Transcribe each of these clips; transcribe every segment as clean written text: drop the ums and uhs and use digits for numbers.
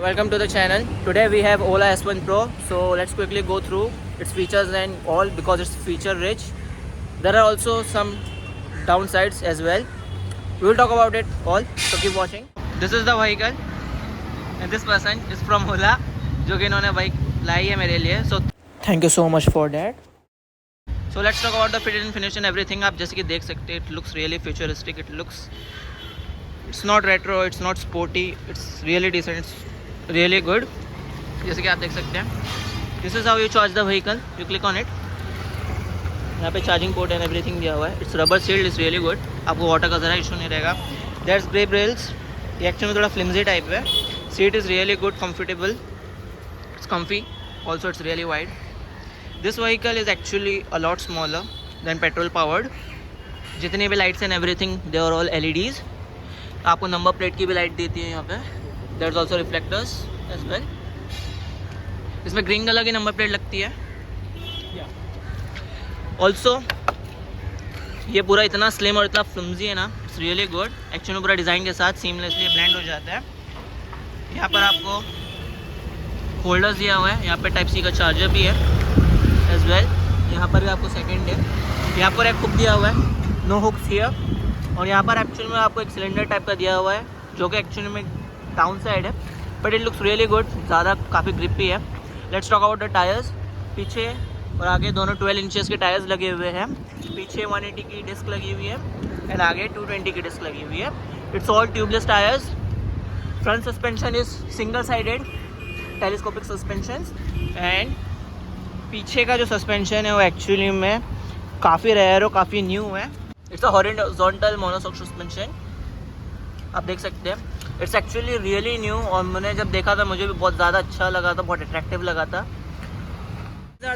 Welcome to the channel. Today we have Ola S1 Pro. So let's quickly go through its features and all because it's feature rich. There are also some downsides as well. We will talk about it all. So keep watching. This is the vehicle and this person is from Ola जो कि इन्होंने bike लाई है मेरे लिए. So thank you so much for that. So let's talk about the fit and finish and everything. आप जैसे कि देख सकते हैं, it looks really futuristic. It's not retro, it's not sporty, it's really decent, it's really good. जैसे कि आप देख सकते हैं, this is how you charge the vehicle. You click on it. यहाँ पे चार्जिंग पोर्ट एंड एवरीथिंग दिया हुआ है. It's rubber sealed, is really good. आपको वाटर का ज़रा इशू नहीं रहेगा. That's grab rails. ये एक्चुअली में थोड़ा फ्लिमजी टाइप है. Seat is really good, comfortable, it's comfy, also it's really wide. This vehicle is actually a lot smaller than petrol powered. जितनी भी lights and everything they are all LEDs. आपको number plate की भी light देती है यहाँ पे. There is also reflectors as well. इसमें ग्रीन कलर की नंबर प्लेट लगती है. ऑल्सो ये पूरा इतना स्लिम और इतना फ्लम्जी है ना, इट्स रियली गुड. एक्चुअली पूरा डिज़ाइन के साथ सीमलेसली ब्लेंड हो जाता है. यहाँ पर आपको होल्डर्स दिया हुआ है. यहाँ पे टाइप C का चार्जर भी है एज वेल. यहाँ पर भी आपको सेकेंड है. यहाँ पर एक हुक दिया हुआ है, नो हुक्स हियर. और यहाँ पर एक्चुअली में आपको एक सिलेंडर टाइप का दिया हुआ है जो कि एक्चुअली में डाउन साइड है, but it looks really good. ज़्यादा काफ़ी ग्रिपी है. Let's talk about the tyres. पीछे और आगे दोनों 12 इंचेस के टायर्स लगे हुए हैं. पीछे 180 की डिस्क लगी हुई है एंड आगे 220 की डिस्क लगी हुई है. It's all tubeless tyres. Front suspension is single sided telescopic suspension and पीछे का जो सस्पेंशन है वो एक्चुअली में काफ़ी रेयर और काफ़ी न्यू है. It's a horizontal monoshock suspension. आप देख सकते हैं, इट्स एक्चुअली रियली न्यू. और मैंने जब देखा था मुझे भी बहुत ज़्यादा अच्छा लगा था, बहुत अट्रैक्टिव लगा था.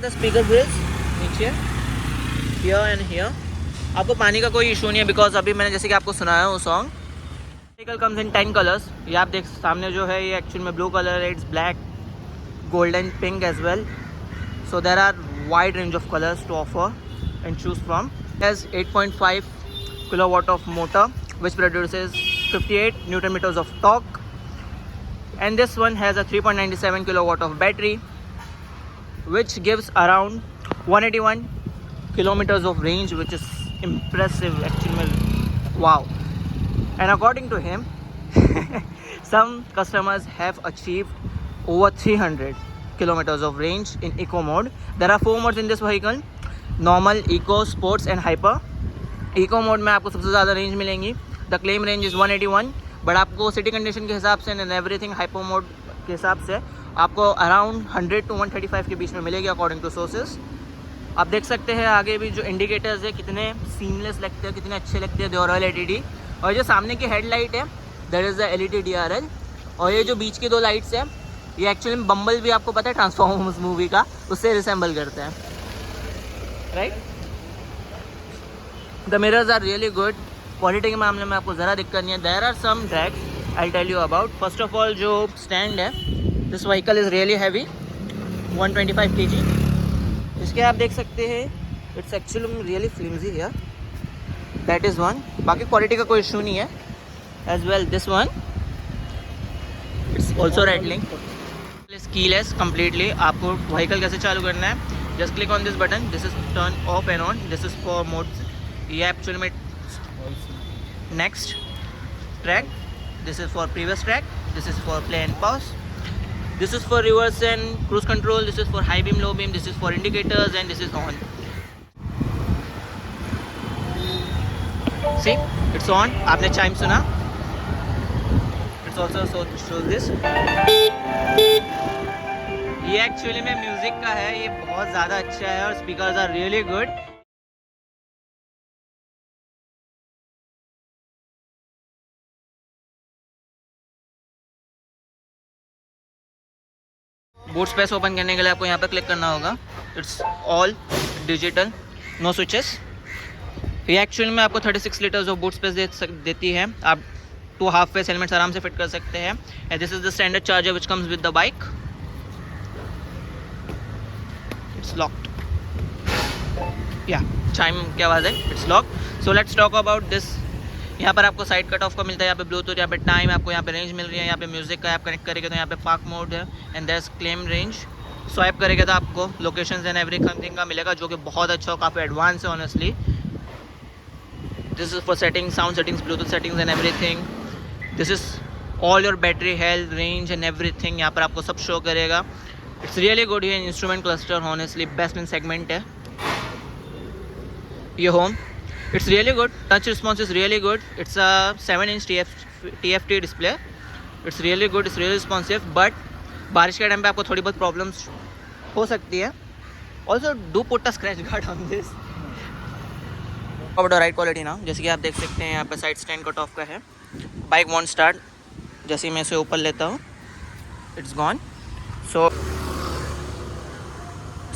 द स्पीकर ग्रिल्स नीचे हियर एंड हियर. आपको पानी का कोई इशू नहीं है बिकॉज अभी मैंने जैसे कि आपको सुनाया वो song. Vehicle comes in 10 colours. ये आप देख सामने जो है ये एक्चुअली में ब्लू कलर है. It's black, golden, pink as well. So there are wide range of colours to offer and choose from. Has 8.5 kilowatt of motor which produces 58 Newton meters of torque, and this one has a 3.97 kilowatt of battery which gives around 181 kilometers of range, which is impressive actually. Wow. And according to him some customers have achieved over 300 kilometers of range in eco mode. There are 4 modes in this vehicle: normal, eco, sports and hyper. Eco mode में आपको सबसे ज़्यादा range मिलेंगी. The claim range is 181, but आपको city condition के हिसाब से and everything hyper mode के हिसाब से आपको अराउंड 100 to 135 के बीच में मिलेगी अकॉर्डिंग टू सोर्सेज. आप देख सकते हैं आगे भी जो इंडिकेटर्स है कितने सीमलेस लगते हैं, कितने अच्छे लगते हैं. They are all LED. और जो सामने की हेडलाइट है that is the LED DRL. और ये जो बीच की 2 लाइट्स है ये एक्चुअली में बम्बल भी आपको पता है ट्रांसफॉर्मर्स मूवी का, उससे रिसेंबल करते हैं, right. The mirrors are really good. Quality के मामले में आपको ज़रा दिक्कत नहीं है. There are some drags I tell you about. First of all जो स्टैंड है, this vehicle is really heavy, 125 kg. इसके आप देख सकते हैं it's actually really flimsy here. That is one. बाकी क्वालिटी का कोई इशू नहीं है as well. This one it's also rattling. Keyless completely. आपको व्हीकल कैसे चालू करना है, just click on this button. This is turn off and on. This is for modes. ये actually में next track. This is for previous track. This is for play and pause. This is for reverse and cruise control. This is for high beam, low beam. This is for indicators and this is on. See, it's on. आपने chime सुना. It's also shows this. ये actually में music का है. ये बहुत ज़्यादा अच्छा है और speakers are really good. Boot space open करने के लिए आपको यहाँ पर क्लिक करना होगा. It's all digital, no switches. ये एक्चुअली में आपको 36 लीटर्स ऑफ बूट स्पेस देती है. आप 2 हाफ फेस हेलमेट्स आराम से फिट कर सकते हैं. And this is the standard charger which comes with the bike. Locked. Yeah, chime की आवाज़ है. It's locked. So let's talk about this यहाँ पर आपको साइड कट ऑफ का मिलता है, यहाँ पे ब्लूटूथ, यहाँ पे टाइम, आपको यहाँ पे रेंज मिल रही है, यहाँ पे म्यूजिक का आप कनेक्ट करेंगे तो यहाँ पे पार्क मोड है and there claim range. Swipe करेंगे तो आपको लोकेशंस एंड एवरीथिंग का मिलेगा, जो कि बहुत अच्छा और काफ़ी एडवांस है honestly. This is for setting, sound settings, Bluetooth settings and everything. This is all your battery health, range and everything, यहाँ पर आपको सब शो करेगा। It's really good. ये instrument cluster honestly best in segment है। ये home, it's really good, touch response is really good. It's a 7-inch TFT display. It's really good, it's really responsive, but बारिश के time पे आपको थोड़ी बहुत problems हो सकती है। Also do put a scratch guard on this. Right quality ना, जैसे कि आप देख सकते हैं यहाँ पे साइड स्टैंड कट ऑफ का है। बाइक वॉन्ट स्टार्ट, जैसे ही मैं इसे ऊपर लेता हूँ it's gone. So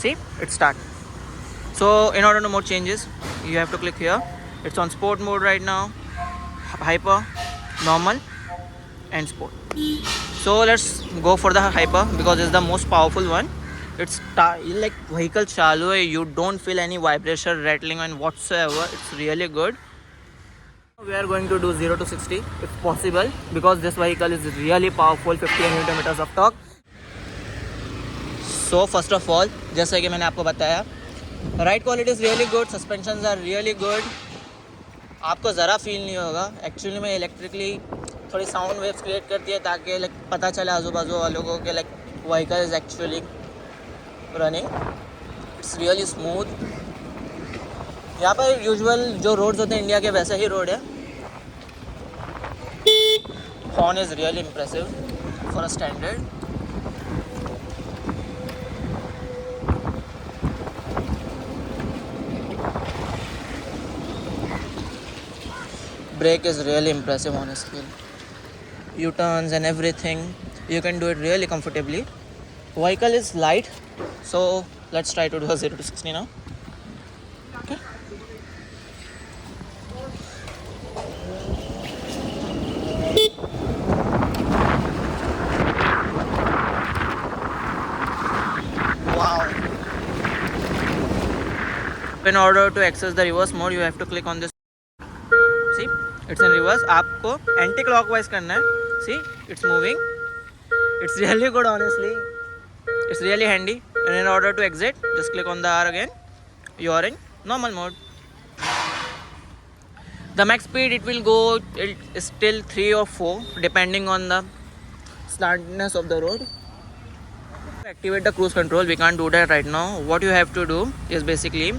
see it start. So in order to more changes, you have to click here. It's on sport mode right now, hyper, normal and sport. So let's go for the hyper because it's the most powerful one. It's like vehicle chalu hai, you don't feel any vibration, rattling and whatsoever. It's really good. We are going to do 0 to 60 if possible because this vehicle is really powerful, 50 Nm of torque. So first of all, जैसा कि मैंने आपको बताया, ride quality is really good, suspension are really good. आपको ज़रा feel नहीं होगा। Actually में इलेक्ट्रिकली थोड़ी साउंड वेव्स क्रिएट करती है ताकि लाइक पता चले आजू बाजू वालों को कि like vehicle is actually running. It's really smooth. यहाँ पर यूजुअल जो रोड्स होते हैं इंडिया के वैसे ही रोड है। Horn is really impressive for a standard. Brake is really impressive honestly. U-turns and everything, you can do it really comfortably. Vehicle is light, so let's try to do a 0 to 60 now. Okay. Wow. In order to access the reverse mode, you have to click on this. See, it's in reverse. आपको anti clockwise करना है। See, it's moving. It's really good honestly. It's really handy. And in order to exit, just click on the R again. You are in normal mode. The max speed it will go is till 3 or 4 depending on the slantness of the road. To activate the cruise control, we can't do that right now. What you have to do is basically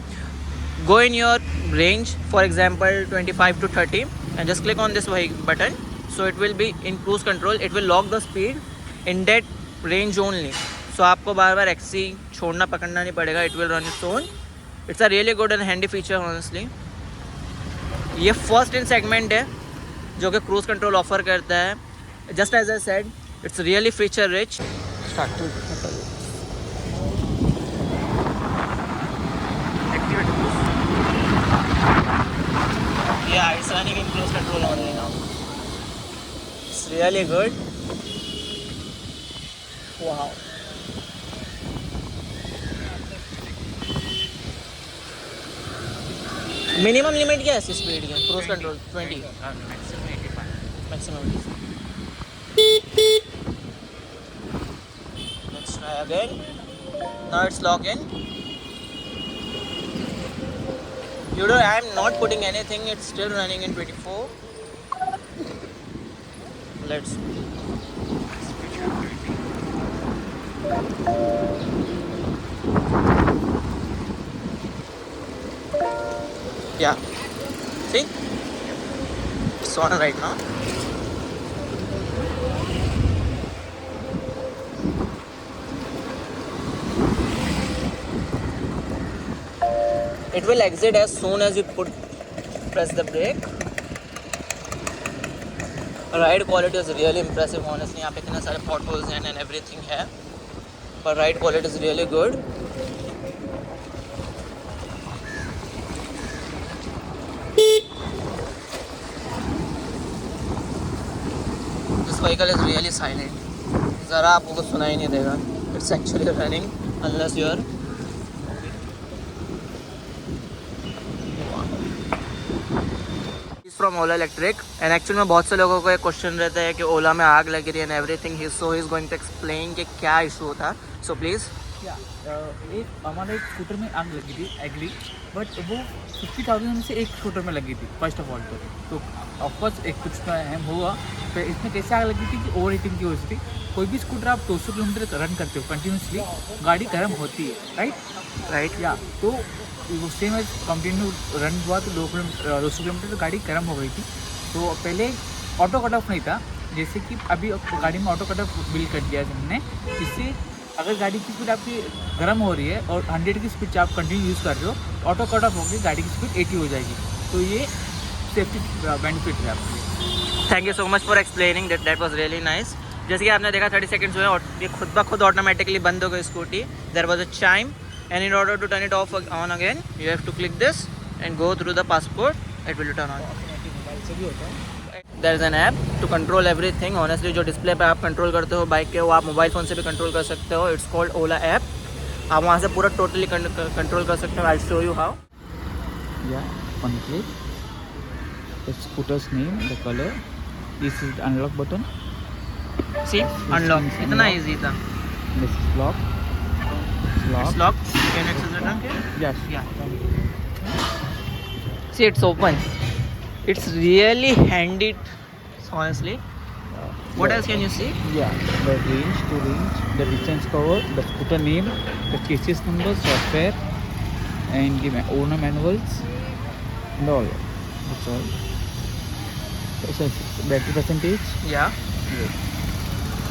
go in your range, for example 25 to 30, and just click on this button. So it will be in cruise control. It will lock the speed in that range only. So आपको बार बार XC छोड़ना पकड़ना नहीं पड़ेगा. It will run its own. It's a really good and handy feature honestly. ये first in segment है जो कि cruise control offer करता है. Just as I said, it's really feature rich. Yeah, it's running in cruise control only now. It's really good. Wow. Minimum limit क्या है इसकी speed की? Cruise control 20, maximum 80. Let's try again. Now it's locked in. You know, I am not putting anything. It's still running in 24. Let's. Yeah. See? It's on right now. It will exit as soon as you press the brake. Ride quality is really impressive honestly. यहाँ पे इतने सारे potholes हैं and everything है, पर ride quality is really good. This vehicle is really silent. ज़रा आपको कुछ सुनाई नहीं देगा. It's actually running unless you are. From Ola electric and actually में बहुत से लोगों को एक क्वेश्चन रहता है कि ओला में आग लग रही है and everything, so he is going to explain कि क्या इशू था. So please. एक हमारे एक स्कूटर में आग लगी थी एग्री, बट वो 50,000 में से एक स्कूटर में लगी थी फर्स्ट ऑफ ऑल. तो ऑफकोर्स एक कुछ हैम हुआ. तो इसमें कैसे आग लगी थी कि ओवर हीटिंग की वजह से. कोई भी स्कूटर आप 200 किलोमीटर रन करते हो कंटिन्यूसली, गाड़ी गर्म होती है, राइट या. तो वो सेम एज कंटिन्यू रन हुआ तो 200 किलोमीटर तो गाड़ी गर्म हो गई थी. तो पहले ऑटो कट ऑफ नहीं था, जैसे कि अभी गाड़ी में ऑटो कट ऑफ बिल्ड कर दिया है हमने. इससे अगर गाड़ी की स्पीड आपकी गर्म हो रही है और 100 की स्पीड आप कंटिन्यू यूज़ कर रहे हो, ऑटो कट ऑफ होकर गाड़ी की स्पीड 80 हो जाएगी. तो ये सेफ्टी बेनिफिट है आपके लिए. Thank you so much for explaining that was really nice. जैसे कि आपने देखा 30 सेकंड्स हुए और ये खुद ब खुद ऑटोमेटिकली बंद हो गई scooty. There was a chime and in order to turn it off on again you have to click this and go through the passport, it will turn on. There is an app to control everything. Honestly जो display पे आप control करते हो bike के, वो आप mobile phone से भी कंट्रोल कर सकते हो. It's called Ola app. आप वहाँ से पूरा टोटली कंट्रोल कर सकते हो. I show you how. Yeah, one click. The scooter's name, the color. This is the unlock button. See unlock इतना ईजी था. This is lock. It's locked. Can you access the trunk here? Yes. Yeah. See, it's open. It's really handy, honestly. What else can you see? Yeah, the range, to range, the distance cover, the scooter name, the chassis number, software, and the owner manuals, and all. That's all. So, battery percentage. Yeah.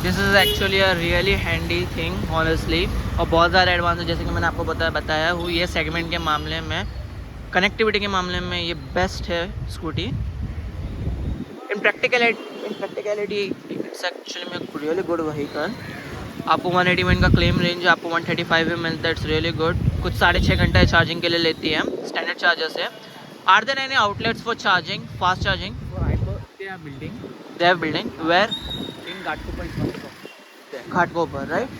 This is actually a really handy thing, honestly. और बहुत ज़्यादा advance है, जैसे कि मैंने आपको बताया हूँ. ये सेगमेंट के मामले में, कनेक्टिविटी के मामले में ये बेस्ट है scooty. In practicality it's actually में रियली गुड व्हीकल. आपको 181 का क्लेम रेंज आपको 135 में मिलता है. It's really good. कुछ 6.5 घंटा चार्जिंग के लिए लेती है. स्टैंडर्ड चार्जर से. Are there any outlets for charging, fast charging? They are building where? In Ghatkopar is one stop. Ghatkopar, right?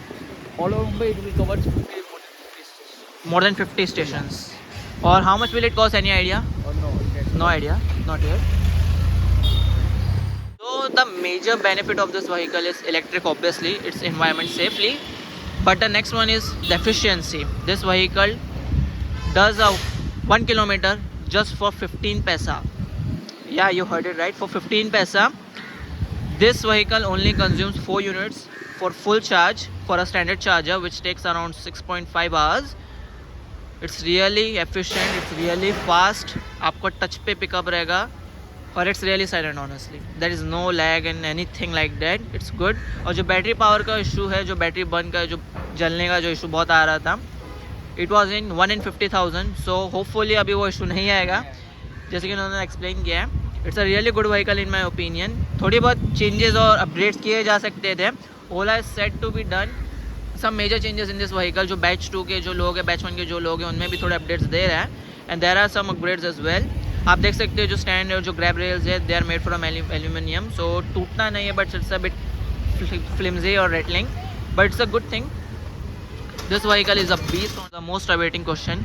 All over Mumbai it will cover 50 More than 50 stations. Or how much will it cost? Any idea? or no? No idea. Not yet. So the major benefit of this vehicle is electric. Obviously, it's environment safely. But the next one is the efficiency. This vehicle does a 1 kilometer just for 15 paisa. Yeah, you heard it right. For 15 paisa. This vehicle only consumes 4 units for full charge for a standard charger, which takes around 6.5 hours. It's really efficient, it's really fast. आपको touch पे pickup रहेगा और it's really silent honestly. There is no lag and anything like that. It's good. और जो battery power का issue है, जो battery burn का, जो जलने का जो इशू बहुत आ रहा था, it was in 1 in 50,000. So hopefully अभी वो इशू नहीं आएगा, जैसे कि उन्होंने एक्सप्लेन किया है. It's a really good vehicle in my opinion. थोड़ी बहुत चेंजेस और अपग्रेड्स किए जा सकते थे. Ola is set to be done some major changes in this vehicle. जो बैच 2 के जो लोग हैं, बैच 1 के जो लोग हैं, उनमें भी थोड़े अपडेट्स दे रहा है. And there are some upgrades as well. आप देख सकते हो जो स्टैंड है और जो ग्रैब रेल्स है, they are made from aluminium. So टूटना नहीं है, but it's a bit flimsy और rattling, but it's a good thing. This vehicle is a beast. The most awaiting question,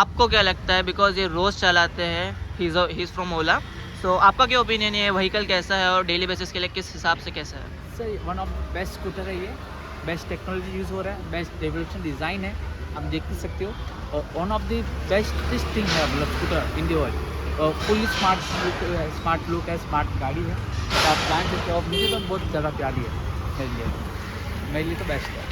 आपको क्या लगता है? बिकॉज ये रोज़ चलाते हैं. ही इज़ फ्रॉम ओला. सो आपका क्या ओपिनियन है? व्हीकल कैसा है और डेली बेसिस के लिए किस हिसाब से कैसा है? Sir one of the best scooter है ये. बेस्ट टेक्नोलॉजी यूज़ हो रहा है, बेस्ट रेवोल्यूशन डिज़ाइन है, आप देख ही सकते हो. और one of the best thing है मतलब scooter in the world. Fully smart look है, स्मार्ट गाड़ी है. तो आप जान सकते हो. मुझे तो बहुत ज़्यादा प्यारी है मेरे लिए तो बेस्ट है.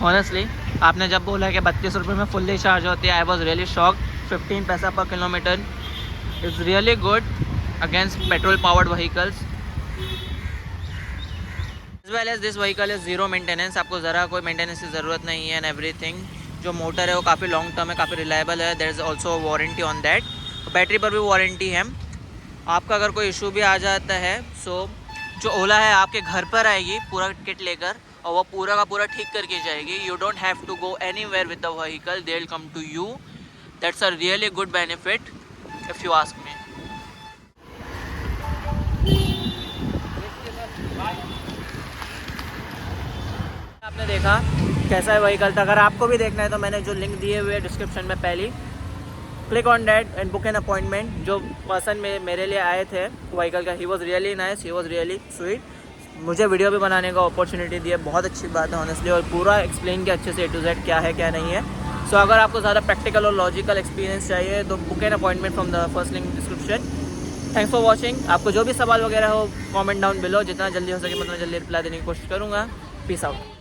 ऑनेस्टली आपने जब बोला कि 32 रुपये में फुल्ली चार्ज होती है, आई वॉज रियली शॉक. 15 पैसा पर kilometre is really good against petrol powered vehicles. As well as this vehicle is zero maintenance. आपको ज़रा कोई मेंटेनेंस की ज़रूरत नहीं है. एंड एवरीथिंग जो मोटर है वो काफ़ी लॉन्ग टर्म है, काफ़ी रिलायबल है. There is also warranty on that. Battery पर भी वारंटी है. आपका अगर कोई इशू भी आ जाता है, सो जो ओला है आपके घर पर आएगी पूरा किट लेकर और वो पूरा का पूरा ठीक करके जाएगी. You don't have to go anywhere with the vehicle, they will come to you. That's a really good benefit if you ask me. आपने देखा कैसा है व्हीकल. तो अगर आपको भी देखना है तो मैंने जो लिंक दिए हुए डिस्क्रिप्शन में पहली, click on that and book an appointment. जो पर्सन मेरे लिए आए थे व्हीकल का, he was really nice, he was really sweet. मुझे वीडियो भी बनाने का अपॉर्चुनिटी दी है, बहुत अच्छी बात है ऑनेस्टली, और पूरा एक्सप्लेन किया अच्छे से A to Z क्या है क्या नहीं है. सो अगर आपको ज़्यादा प्रैक्टिकल और लॉजिकल एक्सपीरियंस चाहिए तो book an appointment from the first link description. Thanks for watching. आपको जो भी सवाल वगैरह हो कमेंट डाउन बिलो, जितना जल्दी हो सके मैं उतना जल्दी रिप्लाई देने की कोशिश करूँगा. Peace out.